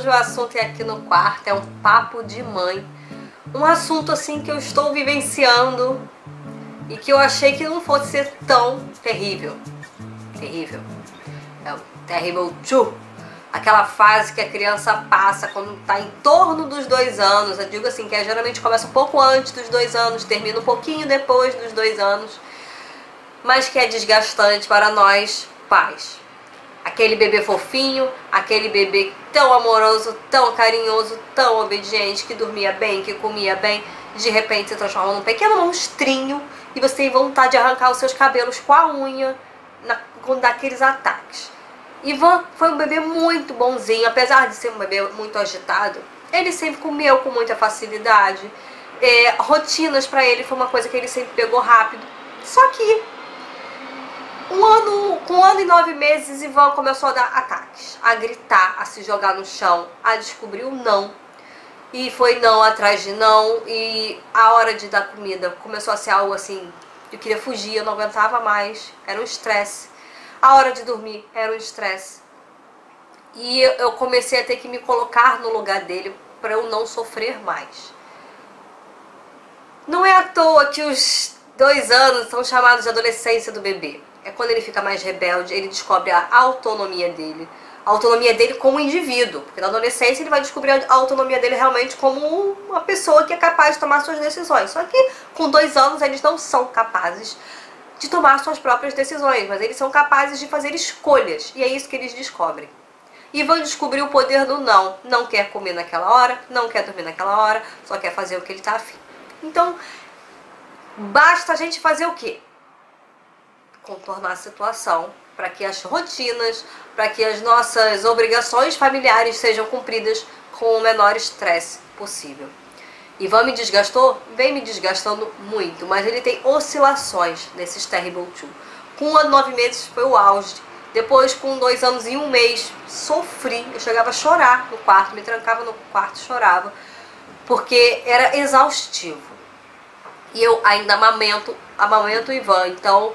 hoje o assunto é aqui no quarto, é um papo de mãe. Um assunto assim que eu estou vivenciando e que eu achei que não fosse ser tão terrível. Terrível. É o Terrible 2. Aquela fase que a criança passa quando está em torno dos 2 anos. Eu digo assim, que geralmente começa um pouco antes dos 2 anos, termina um pouquinho depois dos 2 anos, mas que é desgastante para nós pais. Aquele bebê fofinho, aquele bebê tão amoroso, tão carinhoso, tão obediente, que dormia bem, que comia bem, de repente se transforma num pequeno monstrinho e você tem vontade de arrancar os seus cabelos com a unha quando dá aqueles ataques. Ivan foi um bebê muito bonzinho, apesar de ser um bebê muito agitado, ele sempre comeu com muita facilidade. Rotinas para ele foi uma coisa que ele sempre pegou rápido. Só que com 1 ano e 9 meses, Ivan começou a dar ataques, a gritar, a se jogar no chão, a descobrir o não. E foi não atrás de não, e a hora de dar comida começou a ser algo assim, eu queria fugir, eu não aguentava mais, era um estresse. A hora de dormir era um estresse. E eu comecei a ter que me colocar no lugar dele para eu não sofrer mais. Não é à toa que os 2 anos são chamados de adolescência do bebê. É quando ele fica mais rebelde, ele descobre a autonomia dele. A autonomia dele como indivíduo. Porque na adolescência ele vai descobrir a autonomia dele realmente como uma pessoa que é capaz de tomar suas decisões. Só que com 2 anos eles não são capazes de tomar suas próprias decisões, mas eles são capazes de fazer escolhas. E é isso que eles descobrem. E vão descobrir o poder do não. Não quer comer naquela hora, não quer dormir naquela hora, só quer fazer o que ele está afim. Então, basta a gente fazer o quê? Contornar a situação para que as rotinas, para que as nossas obrigações familiares sejam cumpridas com o menor estresse possível. Ivan me desgastou? Vem me desgastando muito, mas ele tem oscilações nesses Terrible 2. Com 1 ano e 9 meses foi o auge. Depois, com 2 anos e 1 mês, sofri. Eu chegava a chorar no quarto, me trancava no quarto, chorava, porque era exaustivo. E eu ainda amamento o Ivan, então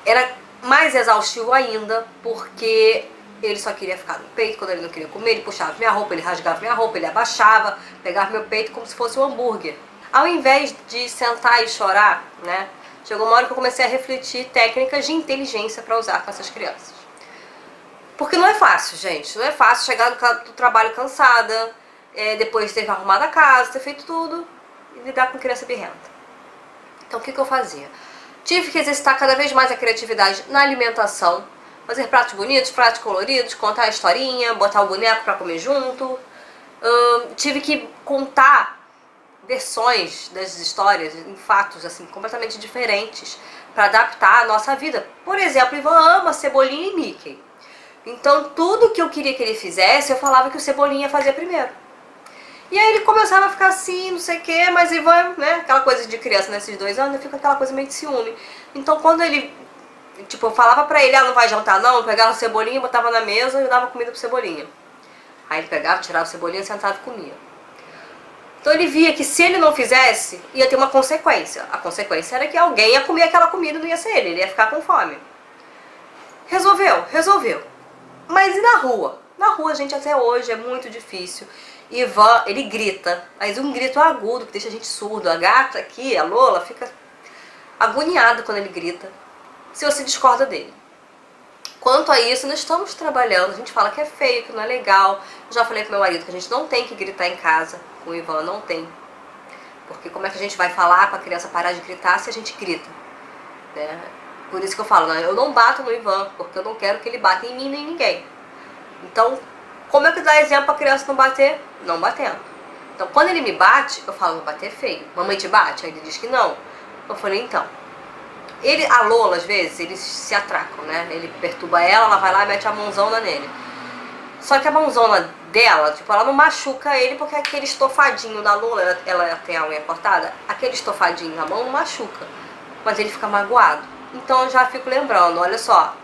era mais exaustivo ainda, porque ele só queria ficar no peito. Quando ele não queria comer, ele puxava minha roupa, ele rasgava minha roupa, ele abaixava, pegava meu peito como se fosse um hambúrguer. Ao invés de sentar e chorar, né, chegou uma hora que eu comecei a refletir técnicas de inteligência para usar com essas crianças. Porque não é fácil, gente, não é fácil chegar do trabalho cansada, depois de ter arrumado a casa, ter feito tudo, e lidar com criança birrenta. Então o que eu fazia? Tive que exercitar cada vez mais a criatividade na alimentação, fazer pratos bonitos, pratos coloridos, contar a historinha, botar o boneco para comer junto. Tive que contar versões das histórias em fatos assim completamente diferentes para adaptar a nossa vida. Por exemplo, Ivan ama Cebolinha e Mickey. Então tudo que eu queria que ele fizesse, eu falava que o Cebolinha fazia primeiro. E aí ele começava a ficar assim, não sei o que, mas Ivan, né, aquela coisa de criança nesses 2 anos, fica aquela coisa meio de ciúme. Então quando ele, tipo, eu falava pra ele, não vai jantar não, eu pegava o Cebolinha, botava na mesa e eu dava comida pro Cebolinha. Aí ele pegava, tirava o Cebolinha, sentado e comia. Então ele via que se ele não fizesse, ia ter uma consequência. A consequência era que alguém ia comer aquela comida e não ia ser ele ia ficar com fome. Resolveu. Mas e na rua? Na rua, gente, até hoje é muito difícil. Ivan, ele grita, mas um grito agudo que deixa a gente surdo. A gata aqui, a Lola, fica agoniada quando ele grita, se você discorda dele. Quanto a isso, nós estamos trabalhando. A gente fala que é feio, que não é legal. Eu já falei pro meu marido que a gente não tem que gritar em casa com o Ivan, não tem. Porque como é que a gente vai falar com a criança parar de gritar se a gente grita? Né? Por isso que eu falo, né? Eu não bato no Ivan, porque eu não quero que ele bata em mim nem em ninguém. Então, como é que dá exemplo pra criança não bater? Não batendo. Então, quando ele me bate, eu falo, bater é feio. Mamãe te bate? Aí ele diz que não. Eu falei, então. A Lola, às vezes, eles se atracam, né? Ele perturba ela vai lá e mete a mãozona nele. Só que a mãozona dela, tipo, ela não machuca ele porque aquele estofadinho da Lola, ela tem a unha cortada, aquele estofadinho na mão não machuca. Mas ele fica magoado. Então eu já fico lembrando, olha só.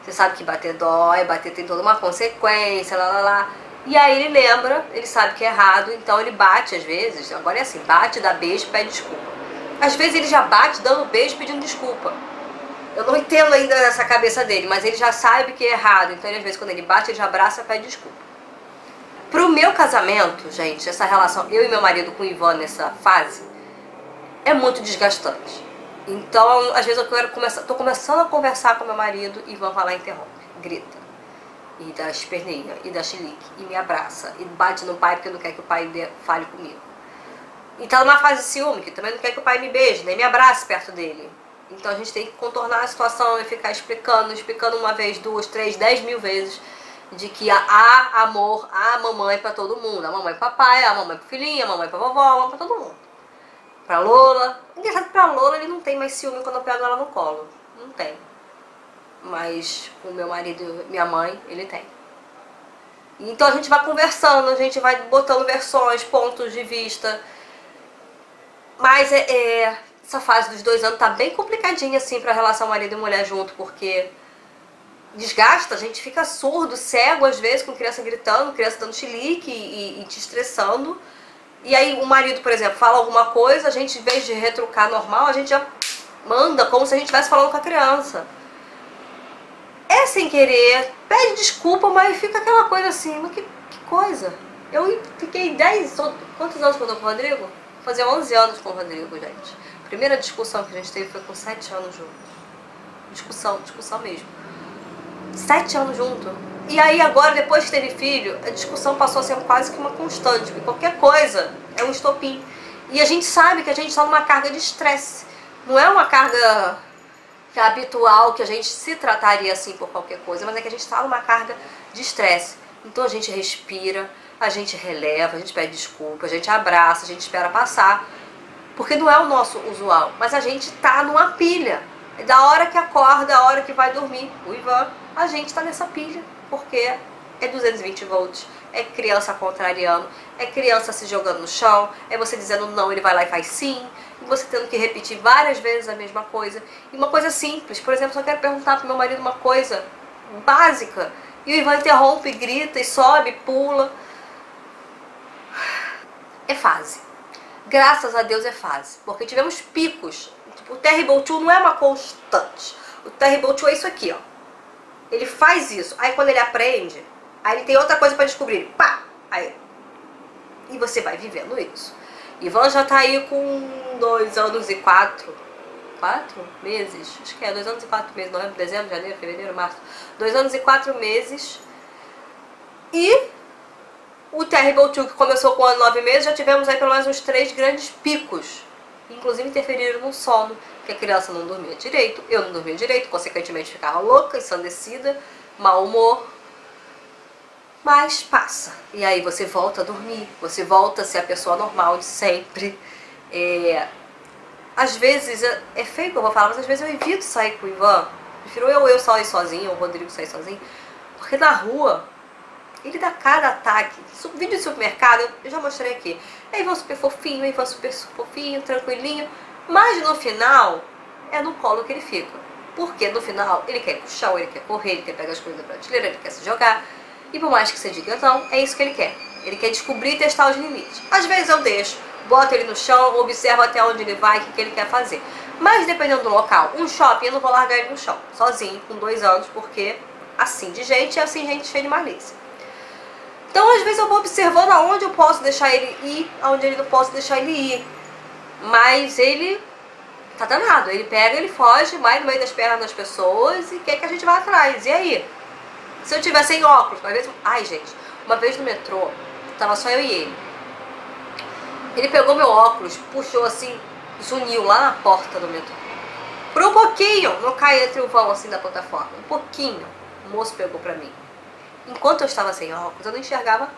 Você sabe que bater dói, bater tem toda uma consequência, lá. E aí ele lembra, ele sabe que é errado, então ele bate às vezes. Agora é assim, bate, dá beijo, pede desculpa. Às vezes ele já bate dando beijo pedindo desculpa. Eu não entendo ainda essa cabeça dele, mas ele já sabe que é errado. Então ele, às vezes quando ele bate, ele já abraça e pede desculpa. Pro meu casamento, gente, essa relação, eu e meu marido com o Ivan nessa fase, é muito desgastante. Então, às vezes tô começando a conversar com meu marido e Ivan vai lá e interrompe, grita. E dá esperneia, e dá chilique, e me abraça, e bate no pai porque não quer que o pai fale comigo. E tá numa fase de ciúme, que também não quer que o pai me beije, nem me abrace perto dele. Então a gente tem que contornar a situação e ficar explicando uma vez, duas, três, 10 mil vezes, de que há amor, há mamãe pra todo mundo. A mamãe pro papai, a mamãe pro filhinho, a mamãe pra vovó, a mamãe pra todo mundo. Pra Lola. Engraçado que pra Lola ele não tem mais ciúme quando eu pego ela no colo. Não tem. Mas com meu marido e minha mãe, ele tem. Então a gente vai conversando, a gente vai botando versões, pontos de vista. Mas essa fase dos 2 anos tá bem complicadinha assim pra relação marido e mulher junto, porque desgasta, a gente fica surdo, cego às vezes com criança gritando, criança dando chilique e te estressando. E aí o marido, por exemplo, fala alguma coisa, a gente, em vez de retrucar normal, a gente já manda como se a gente estivesse falando com a criança. É sem querer, pede desculpa, mas fica aquela coisa assim, mas que coisa. Eu fiquei 10, quantos anos que eu tô com o Rodrigo? Fazia 11 anos com o Rodrigo, gente. A primeira discussão que a gente teve foi com 7 anos juntos. Discussão mesmo. 7 anos junto. E aí agora, depois que teve filho, a discussão passou a ser quase que uma constante, porque qualquer coisa é um estopim. E a gente sabe que a gente está numa carga de estresse. Não é uma carga habitual que a gente se trataria assim por qualquer coisa, mas é que a gente está numa carga de estresse. Então a gente respira, a gente releva, a gente pede desculpa, a gente abraça, a gente espera passar, porque não é o nosso usual, mas a gente tá numa pilha. Da hora que acorda, a hora que vai dormir, o Ivan, a gente tá nessa pilha, porque é 220 volts, é criança contrariando, é criança se jogando no chão, é você dizendo não, ele vai lá e faz sim, e você tendo que repetir várias vezes a mesma coisa. E uma coisa simples, por exemplo, só quero perguntar pro meu marido uma coisa básica, e o Ivan interrompe, grita e sobe, pula. É fase. Graças a Deus é fase, porque tivemos picos. Tipo, o Terrible 2 não é uma constante. O Terrible 2 é isso aqui, ó. Ele faz isso. Aí quando ele aprende, aí ele tem outra coisa pra descobrir. Pá! Aí. E você vai vivendo isso. Ivan já tá aí com 2 anos e 4 meses. Acho que é 2 anos e 4 meses. Novembro, dezembro, janeiro, fevereiro, março. 2 anos e 4 meses. E o Terrible 2, que começou com 1 ano e 9 meses, já tivemos aí pelo menos uns 3 grandes picos. Inclusive interferiram no sono, que a criança não dormia direito, eu não dormia direito, consequentemente ficava louca, ensandecida, mau humor. Mas passa. E aí você volta a dormir, você volta a ser a pessoa normal de sempre. Às vezes, é feio que eu vou falar, mas às vezes eu evito sair com o Ivan. Prefiro eu sair sozinho, ou o Rodrigo sair sozinho. Porque na rua, ele dá cada ataque. Vídeo de supermercado, eu já mostrei aqui. É Ivan super fofinho, Ivan super fofinho, tranquilinho. Mas no final, é no colo que ele fica. Porque no final, ele quer ir pro chão, ele quer correr, ele quer pegar as coisas da prateleira, ele quer se jogar. E por mais que você diga não, é isso que ele quer. Ele quer descobrir e testar os limites. Às vezes eu deixo, boto ele no chão, observo até onde ele vai, o que ele quer fazer. Mas dependendo do local, um shopping, eu não vou largar ele no chão, sozinho, com 2 anos, porque assim de gente é assim gente cheia de malícia. Então às vezes eu vou observando aonde eu posso deixar ele ir, aonde ele não posso deixar ele ir. Mas ele tá danado, ele pega, ele foge, vai no meio das pernas das pessoas e quer que a gente vá atrás. E aí? Se eu tiver sem óculos, uma vez... Ai, gente, uma vez no metrô, tava só eu e ele. Ele pegou meu óculos, puxou assim, zuniu lá na porta do metrô. Por um pouquinho, não cai entre o vão assim da plataforma. Um pouquinho, o moço pegou pra mim. Enquanto eu estava sem óculos, eu não enxergava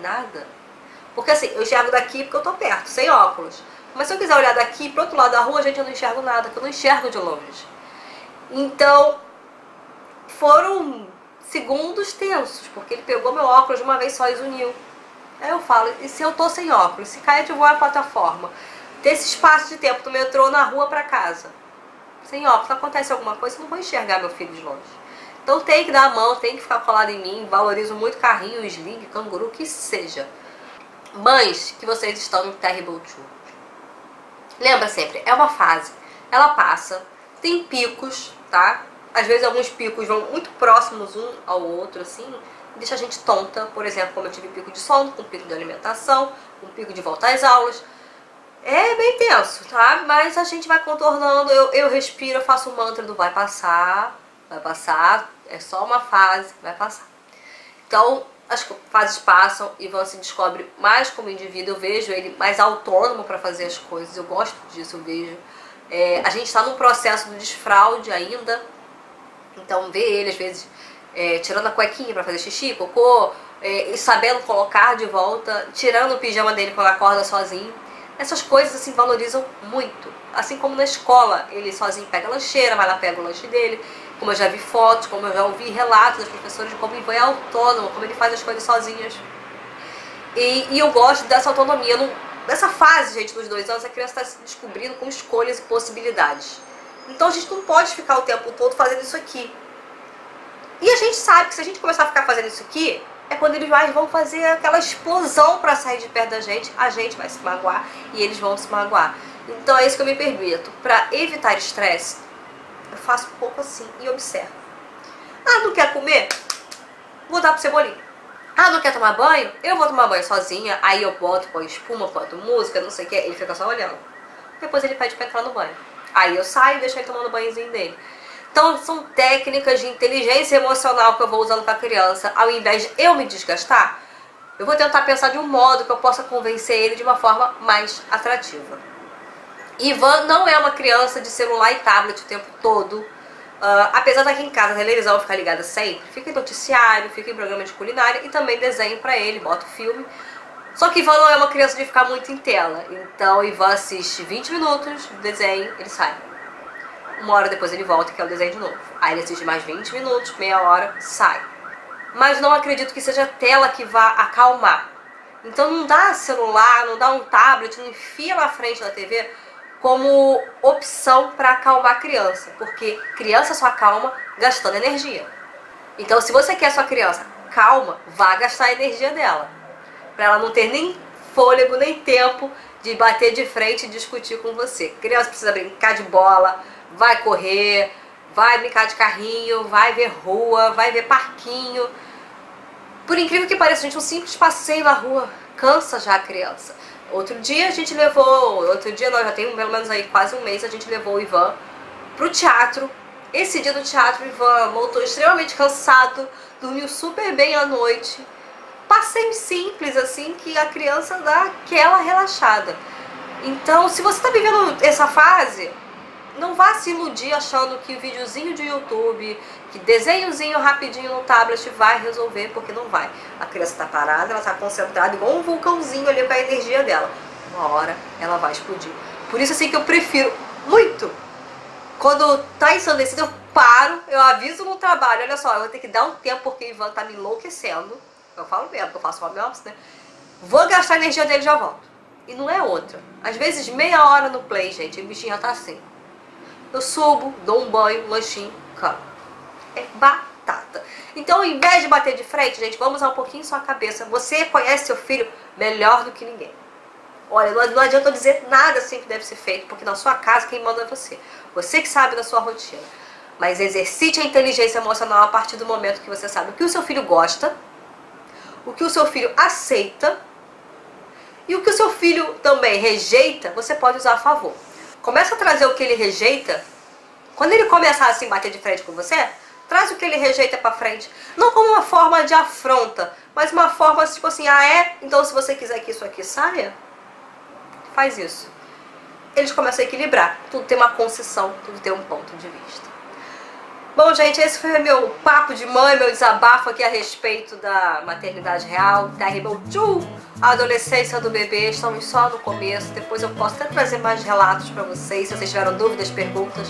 nada. Porque assim, eu enxergo daqui porque eu tô perto, sem óculos. Mas se eu quiser olhar daqui pro outro lado da rua, gente, eu não enxergo nada, porque eu não enxergo de longe. Então, foram segundos tensos, porque ele pegou meu óculos de uma vez só e zuniu. Aí eu falo, e se eu tô sem óculos? Se cair de voar a plataforma, desse espaço de tempo do metrô na rua pra casa, sem óculos, acontece alguma coisa, eu não vou enxergar meu filho de longe. Então tem que dar a mão, tem que ficar colado em mim, valorizo muito carrinho, sling, canguru, que seja. Mães, que vocês estão no Terrible 2. Lembra sempre, é uma fase, ela passa, tem picos, tá? Às vezes alguns picos vão muito próximos um ao outro, assim, deixa a gente tonta, por exemplo, como eu tive pico de sono, com pico de alimentação, com pico de volta às aulas. É bem tenso, tá? Mas a gente vai contornando, eu respiro, eu faço o mantra do vai passar, é só uma fase, vai passar. Então, as fases passam, Ivan se descobre mais como indivíduo, eu vejo ele mais autônomo para fazer as coisas, eu gosto disso, eu vejo. A gente está num processo do desfraude ainda, então ver ele às vezes tirando a cuequinha para fazer xixi, cocô, e sabendo colocar de volta, tirando o pijama dele quando acorda sozinho. Essas coisas assim valorizam muito. Assim como na escola, ele sozinho pega a lancheira, vai lá pega o lanche dele. Como eu já vi fotos, como eu já ouvi relatos dos professores de como o Ivan é autônomo, como ele faz as coisas sozinhas. E eu gosto dessa autonomia. Nessa fase, gente, dos 2 anos, a criança está se descobrindo com escolhas e possibilidades. Então a gente não pode ficar o tempo todo fazendo isso aqui. E a gente sabe que se a gente começar a ficar fazendo isso aqui, é quando eles vão fazer aquela explosão para sair de perto da gente, a gente vai se magoar e eles vão se magoar. Então é isso que eu me permito. Para evitar estresse, eu faço um pouco assim e observo. Ah, não quer comer? Vou dar pro Cebolinha. Ah, não quer tomar banho? Eu vou tomar banho sozinha, aí eu põe espuma, boto música, não sei o que, ele fica só olhando. Depois ele pede pra entrar no banho. Aí eu saio e deixo ele tomando o banhozinho dele. Então são técnicas de inteligência emocional que eu vou usando com a criança. Ao invés de eu me desgastar, eu vou tentar pensar de um modo que eu possa convencer ele de uma forma mais atrativa. Ivan não é uma criança de celular e tablet o tempo todo. Apesar de aqui em casa a televisão ficar ligada sempre, fica em noticiário, fica em programa de culinária e também desenho pra ele, bota filme. Só que Ivan não é uma criança de ficar muito em tela. Então Ivan assiste 20 minutos, desenho, ele sai. 1 hora depois ele volta, que é o desenho de novo. Aí ele assiste mais 20 minutos, meia hora, sai. Mas não acredito que seja a tela que vá acalmar. Então não dá celular, não dá um tablet, não enfia na frente da TV como opção para acalmar a criança. Porque criança só acalma gastando energia. Então se você quer sua criança calma, vá gastar a energia dela. Para ela não ter nem fôlego, nem tempo de bater de frente e discutir com você. Criança precisa brincar de bola, vai correr, vai brincar de carrinho, vai ver rua, vai ver parquinho. Por incrível que pareça, gente, um simples passeio na rua cansa já a criança. Outro dia nós já temos pelo menos aí quase um mês, a gente levou o Ivan pro teatro. Esse dia do teatro, o Ivan voltou extremamente cansado, dormiu super bem à noite. Passeio simples, assim, que a criança dá aquela relaxada. Então, se você está vivendo essa fase, não vá se iludir achando que videozinho de YouTube, que desenhozinho rapidinho no tablet vai resolver, porque não vai. A criança está parada, ela está concentrada igual um vulcãozinho ali com a energia dela. Uma hora ela vai explodir. Por isso assim que eu prefiro muito. Quando tá ensandecido, eu paro, eu aviso no trabalho, olha só, eu vou ter que dar um tempo porque o Ivan tá me enlouquecendo. Eu falo mesmo, que eu faço home office, né? Vou gastar a energia dele e já volto. E não é outra. Às vezes meia hora no play, gente, o bichinho já tá assim. Eu subo, dou um banho, um lanchinho, cama. É batata. Então, ao invés de bater de frente, gente, vamos usar um pouquinho sua cabeça. Você conhece seu filho melhor do que ninguém. Olha, não adianta eu dizer nada assim que deve ser feito, porque na sua casa quem manda é você. Você que sabe da sua rotina. Mas exercite a inteligência emocional a partir do momento que você sabe o que o seu filho gosta, o que o seu filho aceita e o que o seu filho também rejeita, você pode usar a favor. Começa a trazer o que ele rejeita. Quando ele começar assim, bater de frente com você, traz o que ele rejeita pra frente. Não como uma forma de afronta, mas uma forma tipo assim, ah é? Então se você quiser que isso aqui saia, faz isso. Eles começam a equilibrar. Tudo tem uma concessão, tudo tem um ponto de vista. Bom, gente, esse foi meu papo de mãe, meu desabafo aqui a respeito da maternidade real, da a adolescência do bebê. Estamos só no começo, depois eu posso até trazer mais relatos pra vocês. Se vocês tiveram dúvidas, perguntas,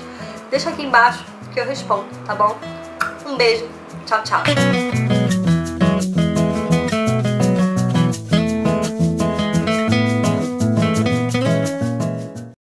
deixa aqui embaixo que eu respondo, tá bom? Um beijo, tchau, tchau.